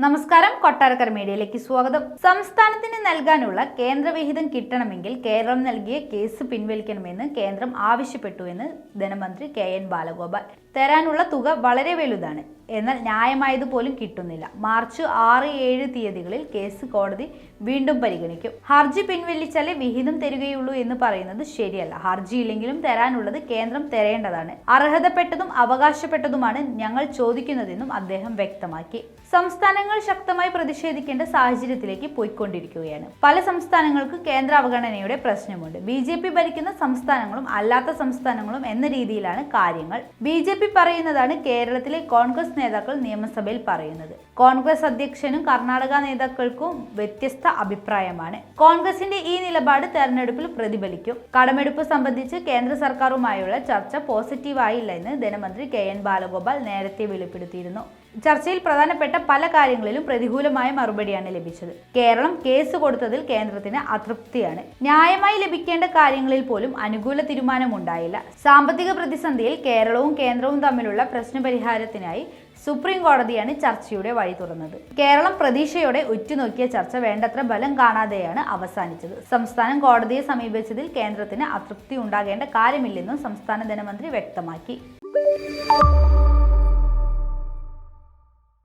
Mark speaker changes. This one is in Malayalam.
Speaker 1: നമസ്കാരം, കൊട്ടാരക്കര മീഡിയയിലേക്ക് സ്വാഗതം. സംസ്ഥാനത്തിന് നൽകാനുള്ള കേന്ദ്രവിഹിതം കിട്ടണമെങ്കിൽ കേരളം നൽകിയ കേസ് പിൻവലിക്കണമെന്ന് കേന്ദ്രം ആവശ്യപ്പെട്ടുവെന്ന് ധനമന്ത്രി KN ബാലഗോപാൽ. തരാനുള്ള തുക വളരെ വലുതാണ്, എന്നാൽ ന്യായമായതുപോലും കിട്ടുന്നില്ല. മാർച്ച് 6, 7 തീയതികളിൽ കേസ് കോടതി വീണ്ടും പരിഗണിക്കും. ഹർജി പിൻവലിച്ചാലേ വിഹിതം തരികയുള്ളൂ എന്ന് പറയുന്നത് ശരിയല്ല. ഹർജിയില്ലെങ്കിലും തരാനുള്ളത് കേന്ദ്രം തരേണ്ടതാണ്. അർഹതപ്പെട്ടതും അവകാശപ്പെട്ടതുമാണ് ഞങ്ങൾ ചോദിക്കുന്നതെന്നും അദ്ദേഹം വ്യക്തമാക്കി. സംസ്ഥാനങ്ങൾ ശക്തമായി പ്രതിഷേധിക്കേണ്ട സാഹചര്യത്തിലേക്ക് പോയിക്കൊണ്ടിരിക്കുകയാണ്. പല സംസ്ഥാനങ്ങൾക്കും കേന്ദ്ര അവഗണനയുടെ പ്രശ്നമുണ്ട്. BJP ഭരിക്കുന്ന സംസ്ഥാനങ്ങളും അല്ലാത്ത സംസ്ഥാനങ്ങളും എന്ന രീതിയിലാണ് കാര്യങ്ങൾ. BJP പറയുന്നതാണ് കേരളത്തിലെ കോൺഗ്രസ് നേതാക്കൾ നിയമസഭയിൽ പറയുന്നത്. കോൺഗ്രസ് അധ്യക്ഷനും കർണാടക നേതാക്കൾക്കും വ്യത്യസ്ത അഭിപ്രായമാണ്. കോൺഗ്രസിന്റെ ഈ നിലപാട് തെരഞ്ഞെടുപ്പിൽ പ്രതിഫലിക്കും. കടമെടുപ്പ് സംബന്ധിച്ച് കേന്ദ്ര സർക്കാരുമായുള്ള ചർച്ച പോസിറ്റീവായില്ല എന്ന് ധനമന്ത്രി KN ബാലഗോപാൽ നേരത്തെ വെളിപ്പെടുത്തിയിരുന്നു. ചർച്ചയിൽ പ്രധാനപ്പെട്ട പല കാര്യങ്ങളിലും പ്രതികൂലമായ മറുപടിയാണ് ലഭിച്ചത്. കേരളം കേസ് കൊടുത്തതിൽ കേന്ദ്രത്തിന് അതൃപ്തിയാണ്. ന്യായമായി ലഭിക്കേണ്ട കാര്യങ്ങളിൽ പോലും അനുകൂല തീരുമാനമുണ്ടായില്ല. സാമ്പത്തിക പ്രതിസന്ധിയിൽ കേരളവും കേന്ദ്രവും തമ്മിലുള്ള പ്രശ്നപരിഹാരത്തിനായി സുപ്രീം കോടതിയാണ് ചർച്ചയുടെ വഴി തുറന്നത്. കേരളം പ്രതീക്ഷയോടെ ഉറ്റുനോക്കിയ ചർച്ച വേണ്ടത്ര ബലം കാണാതെയാണ് അവസാനിച്ചത്. സംസ്ഥാനം കോടതിയെ സമീപിച്ചതിൽ കേന്ദ്രത്തിന് അതൃപ്തി ഉണ്ടാകേണ്ട കാര്യമില്ലെന്നും സംസ്ഥാന ധനമന്ത്രി വ്യക്തമാക്കി.